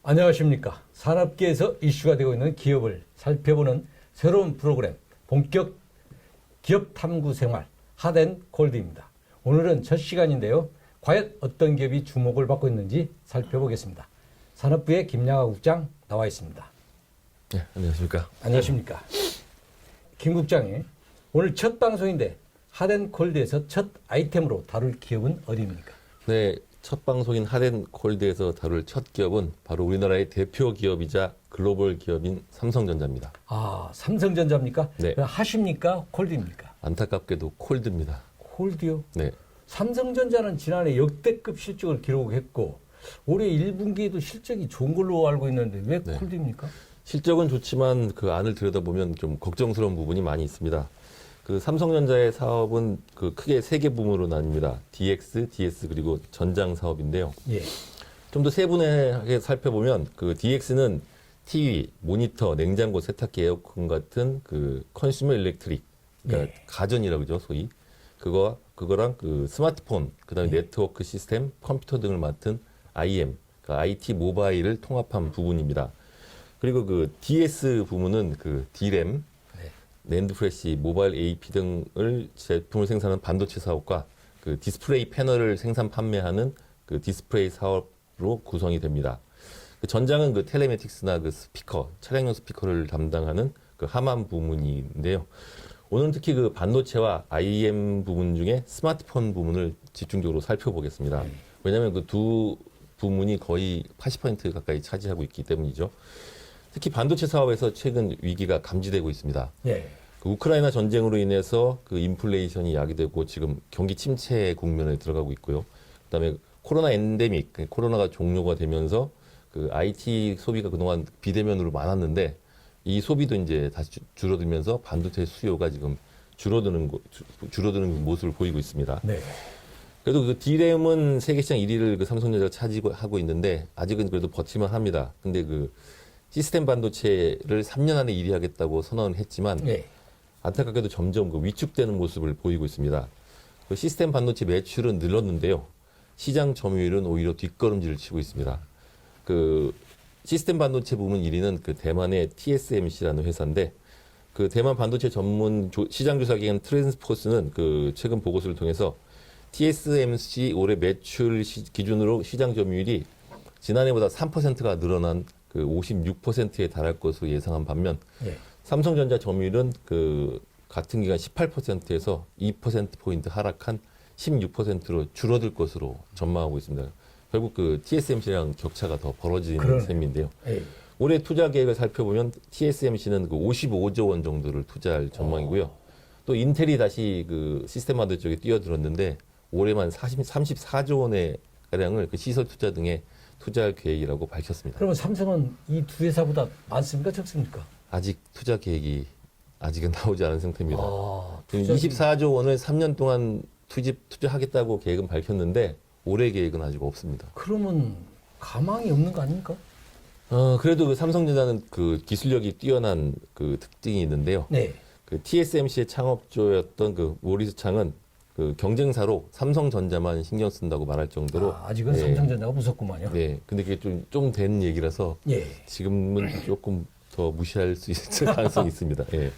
안녕하십니까. 산업계에서 이슈가 되고 있는 기업을 살펴보는 새로운 프로그램 본격 기업 탐구 생활 핫앤콜드입니다. 오늘은 첫 시간인데요. 과연 어떤 기업이 주목을 받고 있는지 살펴보겠습니다. 산업부의 김양하 국장 나와 있습니다. 네, 안녕하십니까. 안녕하십니까. 김 국장이 오늘 첫 방송인데 핫앤콜드에서 첫 아이템으로 다룰 기업은 어디입니까? 네, 첫 방송인 핫앤콜드에서 다룰 첫 기업은 바로 우리나라의 대표 기업이자 글로벌 기업인 삼성전자입니다. 아, 삼성전자입니까? 네. 핫입니까? 콜드입니까? 안타깝게도 콜드입니다. 콜드요? 네. 삼성전자는 지난해 역대급 실적을 기록했고 올해 1분기에도 실적이 좋은 걸로 알고 있는데 왜 네. 콜드입니까? 실적은 좋지만 그 안을 들여다보면 좀 걱정스러운 부분이 많이 있습니다. 그 삼성전자의 사업은 그 크게 세 개 부문으로 나뉩니다. DX, DS 그리고 전장 사업인데요. 예. 좀 더 세분하게 살펴보면 그 DX는 TV, 모니터, 냉장고, 세탁기, 에어컨 같은 그 컨슈머 일렉트릭, 그러니까 예. 가전이라고 그러죠, 소위. 그거랑 그 스마트폰, 그다음에 예. 네트워크 시스템, 컴퓨터 등을 맡은 IM, 그러니까 IT 모바일을 통합한 부분입니다. 그리고 그 DS 부문은 그 D램, 네. 낸드 프레시, 모바일 AP 등을 제품을 생산하는 반도체 사업과 그 디스플레이 패널을 생산 판매하는 그 디스플레이 사업으로 구성이 됩니다. 그 전장은 그 텔레매틱스나 그 스피커, 차량용 스피커를 담당하는 그 하만 부문인데요. 오늘은 특히 그 반도체와 IM 부분 중에 스마트폰 부문을 집중적으로 살펴보겠습니다. 왜냐하면 그 두 부문이 거의 80% 가까이 차지하고 있기 때문이죠. 특히 반도체 사업에서 최근 위기가 감지되고 있습니다. 예. 그 우크라이나 전쟁으로 인해서 그 인플레이션이 야기되고 지금 경기 침체 국면에 들어가고 있고요. 그다음에 코로나 엔데믹, 코로나가 종료가 되면서 그 IT 소비가 그동안 비대면으로 많았는데 이 소비도 이제 다시 줄어들면서 반도체 수요가 지금 줄어드는 모습을 보이고 있습니다. 네. 그래도 그 D램은 세계 시장 1위를 그 삼성전자가 차지하고 있는데 아직은 그래도 버티만 합니다. 근데 그 시스템 반도체를 3년 안에 1위 하겠다고 선언을 했지만 예. 안타깝게도 점점 그 위축되는 모습을 보이고 있습니다. 그 시스템 반도체 매출은 늘었는데요. 시장 점유율은 오히려 뒷걸음질을 치고 있습니다. 그 시스템 반도체 부문 1위는 그 대만의 TSMC라는 회사인데 그 대만 반도체 전문 시장 조사 기관 트랜스포스는 그 최근 보고서를 통해서 TSMC 올해 매출 기준으로 시장 점유율이 지난해보다 3%가 늘어난 그 56%에 달할 것으로 예상한 반면 예. 삼성전자 점유율은 그 같은 기간 18%에서 2%포인트 하락한 16%로 줄어들 것으로 전망하고 있습니다. 결국 그 TSMC랑 격차가 더 벌어지는 그러네요. 셈인데요. 예. 올해 투자 계획을 살펴보면 TSMC는 그 55조 원 정도를 투자할 전망이고요. 또 인텔이 다시 그 시스템 반도체 쪽에 뛰어들었는데 올해만 34조 원의 가량을 그 시설 투자 등에 투자할 계획이라고 밝혔습니다. 그러면 삼성은 이 두 회사보다 많습니까? 적습니까? 아직 투자 계획이 아직은 나오지 않은 상태입니다. 아, 지금 24조 원을 3년 동안 투자하겠다고 계획은 밝혔는데 올해 계획은 아직 없습니다. 그러면 가망이 없는 거 아닙니까? 그래도 그 삼성전자는 그 기술력이 뛰어난 그 특징이 있는데요. 네. 그 TSMC의 창업주였던 그 모리스 창은 그 경쟁사로 삼성전자만 신경 쓴다고 말할 정도로 아직은 네. 삼성전자가 무섭구만요. 네, 근데 그게 좀 된 얘기라서 예. 지금은 조금 더 무시할 수 있을 가능성이 있습니다. 예.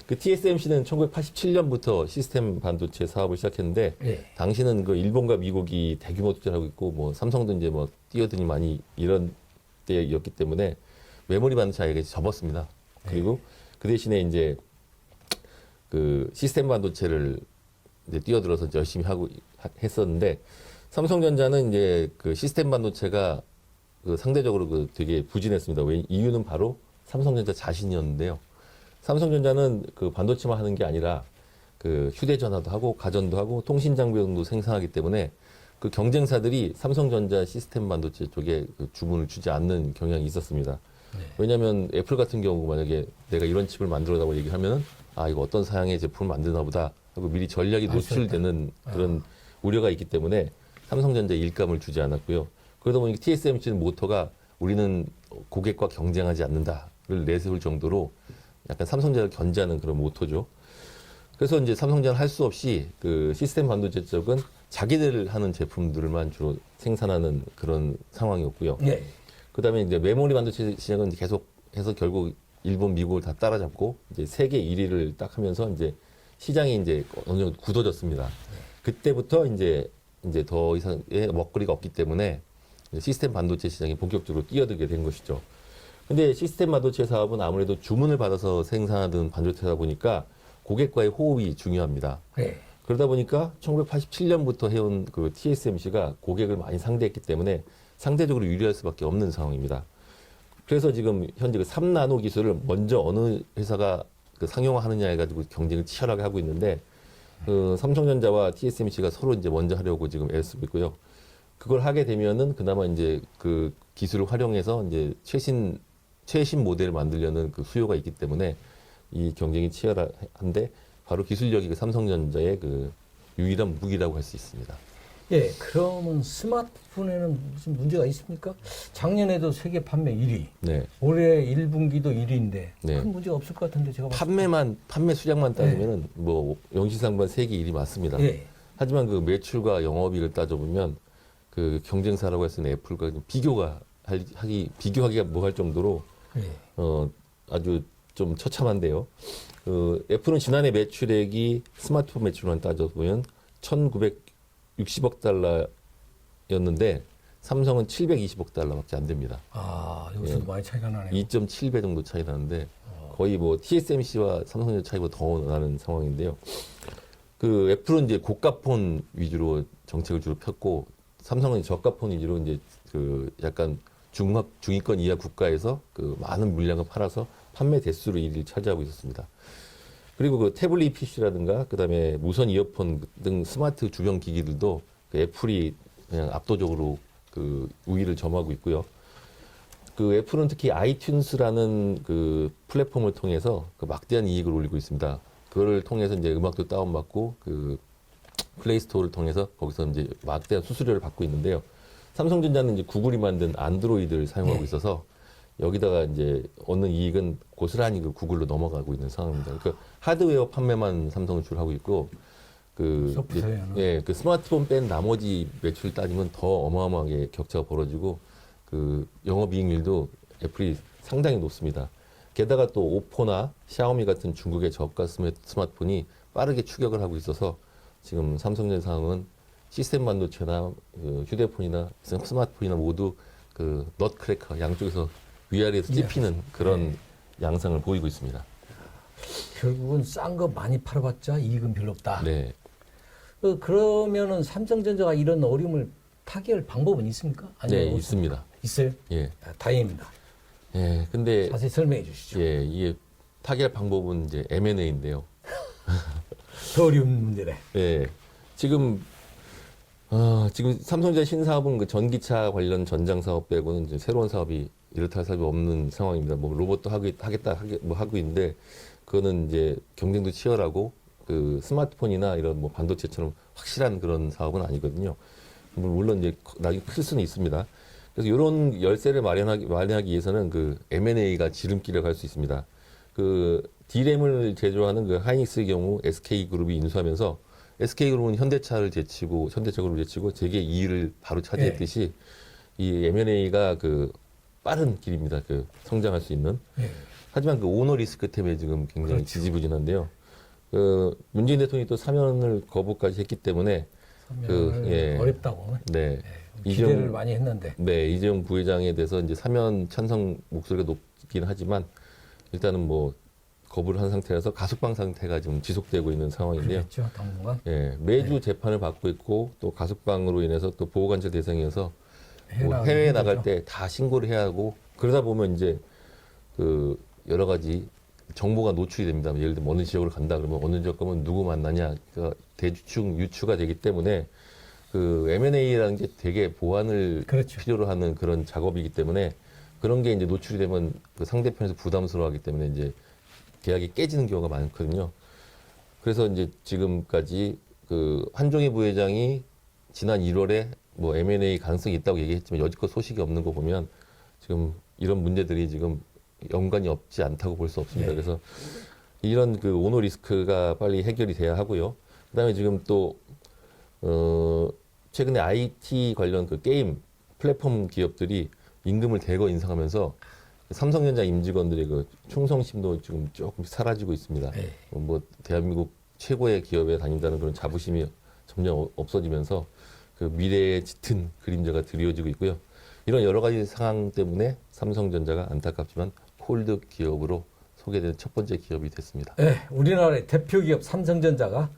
그 TSMC는 1987년부터 시스템 반도체 사업을 시작했는데 예. 당시는 그 일본과 미국이 대규모 투자를 하고 있고 뭐 삼성도 이제 뭐 뛰어드니 많이 이런 때였기 때문에 메모리 반도체 아예 접었습니다. 그리고 그 대신에 이제 그 시스템 반도체를 이제 뛰어들어서 이제 열심히 하고 했었는데 삼성전자는 이제 그 시스템 반도체가 그 상대적으로 그 되게 부진했습니다. 왜 이유는 바로 삼성전자 자신이었는데요. 삼성전자는 그 반도체만 하는 게 아니라 그 휴대전화도 하고 가전도 하고 통신 장비 등도 생산하기 때문에 그 경쟁사들이 삼성전자 시스템 반도체 쪽에 그 주문을 주지 않는 경향이 있었습니다. 네. 왜냐하면 애플 같은 경우 만약에 내가 이런 칩을 만들어다고 얘기하면은 아 이거 어떤 사양의 제품을 만드나 보다 하고 미리 전략이 노출되는 그런 우려가 있기 때문에 삼성전자에 일감을 주지 않았고요. 그러다 보니까 TSMC는 모토가 우리는 고객과 경쟁하지 않는다를 내세울 정도로 약간 삼성전자를 견제하는 그런 모토죠. 그래서 이제 삼성전자는 할 수 없이 그 시스템 반도체 쪽은 자기들 하는 제품들만 주로 생산하는 그런 상황이었고요. 네. 그다음에 이제 메모리 반도체 시장은 계속 해서 결국 일본, 미국을 다 따라잡고 이제 세계 1위를 딱 하면서 이제 시장이 이제 어느 정도 굳어졌습니다. 그때부터 이제 더 이상의 먹거리가 없기 때문에 시스템 반도체 시장이 본격적으로 뛰어들게 된 것이죠. 근데 시스템 반도체 사업은 아무래도 주문을 받아서 생산하던 반도체다 보니까 고객과의 호흡이 중요합니다. 네. 그러다 보니까 1987년부터 해온 그 TSMC가 고객을 많이 상대했기 때문에 상대적으로 유리할 수밖에 없는 상황입니다. 그래서 지금 현재 그 3나노 기술을 먼저 어느 회사가 그 상용화하느냐 해가지고 경쟁을 치열하게 하고 있는데 그 삼성전자와 TSMC가 서로 이제 먼저 하려고 지금 애쓰고 있고요. 그걸 하게 되면은 그나마 이제 그 기술을 활용해서 이제 최신 모델을 만들려는 그 수요가 있기 때문에 이 경쟁이 치열한데 바로 기술력이 그 삼성전자의 그 유일한 무기라고 할 수 있습니다. 예, 그러면 스마트폰에는 무슨 문제가 있습니까? 작년에도 세계 판매 1위, 네. 올해 1분기도 1위인데 네. 큰 문제가 없을 것 같은데 제가 봤을 때. 판매 수량만 따지면은 뭐 영시상반 세계 1위 맞습니다. 예. 하지만 그 매출과 영업이익을 따져보면 그 경쟁사라고 할 수 있는 애플과 비교하기가 뭐 할 정도로 예. 아주 좀 처참한데요. 그 애플은 지난해 매출액이 스마트폰 매출만 따져보면 1,960억 달러였는데 삼성은 720억 달러밖에 안 됩니다. 아, 여기서도 예. 많이 차이가 나네요. 2.7배 정도 차이 나는데 거의 뭐 TSMC와 삼성전자 차이보다 더 나는 상황인데요. 그 애플은 이제 고가폰 위주로 정책을 주로 폈고 삼성은 저가폰 위주로 이제 그 약간 중위권 이하 국가에서 그 많은 물량을 팔아서 판매 대수로 1위를 차지하고 있었습니다. 그리고 그 태블릿 PC라든가 그다음에 무선 이어폰 등 스마트 주변 기기들도 그 애플이 그냥 압도적으로 그 우위를 점하고 있고요. 그 애플은 특히 아이튠스라는 그 플랫폼을 통해서 그 막대한 이익을 올리고 있습니다. 그거를 통해서 이제 음악도 다운받고 그 플레이스토어를 통해서 거기서 이제 막대한 수수료를 받고 있는데요. 삼성전자는 이제 구글이 만든 안드로이드를 사용하고 있어서 여기다가 이제 얻는 이익은 고스란히 그 구글로 넘어가고 있는 상황입니다. 그러니까 하드웨어 판매만 삼성은 주로 하고 있고 그 소프트웨어는? 예, 그 스마트폰 뺀 나머지 매출 따지면 더 어마어마하게 격차가 벌어지고 그 영업이익률도 애플이 상당히 높습니다. 게다가 또 오포나 샤오미 같은 중국의 저가 스마트폰이 빠르게 추격을 하고 있어서 지금 삼성전자 상황은 시스템 반도체나 그 휴대폰이나 스마트폰이나 모두 그 넛크래커 양쪽에서 위아래에서 찝히는 그런 양상을 보이고 있습니다. 결국은 싼 거 많이 팔아봤자 이익은 별로 없다. 네. 그러면은 삼성전자가 이런 어려움을 타개할 방법은 있습니까? 아니면 네, 없습니까? 있습니다. 있어요? 예. 아, 다행입니다. 예, 근데 자세히 설명해 주시죠. 예, 이게 타결 방법은 이제 M&A인데요. 더 어려운 문제네. 예. 지금 삼성전자 신사업은 그 전기차 관련 전장 사업 빼고는 이제 새로운 사업이 이렇다 할 사업이 없는 상황입니다. 뭐 로봇도 하고 있는데 그거는 이제 경쟁도 치열하고 그 스마트폰이나 이런 뭐 반도체처럼 확실한 그런 사업은 아니거든요. 물론 이제 나중에 클 수는 있습니다. 그래서 이런 열쇠를 마련하기 위해서는 그 M&A가 지름길을 갈 수 있습니다. 그 D램을 제조하는 그 하이닉스의 경우 SK그룹이 인수하면서 SK그룹은 현대차그룹을 제치고 세계 2위를 바로 차지했듯이 이 M&A가 그 빠른 길입니다. 그 성장할 수 있는. 하지만 그 오너 리스크 때문에 지금 굉장히 지지부진한데요. 그 문재인 대통령이 또 사면을 거부까지 했기 때문에 어렵다고. 네. 기대를 많이 했는데. 네, 이재용 부회장에 대해서 이제 사면 찬성 목소리가 높긴 하지만 일단은 뭐 거부를 한 상태라서 가석방 상태가 지금 지속되고 있는 상황인데요. 그렇죠, 당분간. 예, 매주 재판을 받고 있고 또 가석방으로 인해서 또 보호관찰 대상이어서 뭐 해외에 나갈 때 다 신고를 해야 하고 그러다 보면 이제 그 여러 가지 정보가 노출이 됩니다. 예를 들면 어느 지역으로 간다 그러면 어느 지역 가면 누구 만나냐, 그러니까 대충 유추가 되기 때문에 그 M&A라는 게 되게 보안을 필요로 하는 그런 작업이기 때문에 그런 게 이제 노출이 되면 그 상대편에서 부담스러워하기 때문에 이제 계약이 깨지는 경우가 많거든요. 그래서 이제 지금까지 그 한종희 부회장이 지난 1월에 뭐 M&A 가능성이 있다고 얘기했지만 여지껏 소식이 없는 거 보면 지금 이런 문제들이 지금 연관이 없지 않다고 볼 수 없습니다. 그래서 이런 그 오너 리스크가 빨리 해결이 돼야 하고요. 그다음에 지금 또 최근에 IT 관련 그 게임 플랫폼 기업들이 임금을 대거 인상하면서 삼성전자 임직원들의 그 충성심도 지금 조금 사라지고 있습니다. 네. 뭐 대한민국 최고의 기업에 다닌다는 그런 자부심이 점점 없어지면서 그 미래의 짙은 그림자가 드리워지고 있고요. 이런 여러 가지 상황 때문에 삼성전자가 안타깝지만 콜드 기업으로 소개된 첫 번째 기업이 됐습니다. 네, 우리나라의 대표 기업 삼성전자가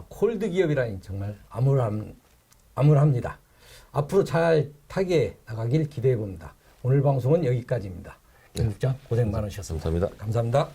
콜드 기업이라니 정말 암울합니다. 앞으로 잘 타게 나가길 기대해 봅니다. 오늘 방송은 여기까지입니다. 김 국장 고생 많으셨습니다. 감사합니다. 감사합니다.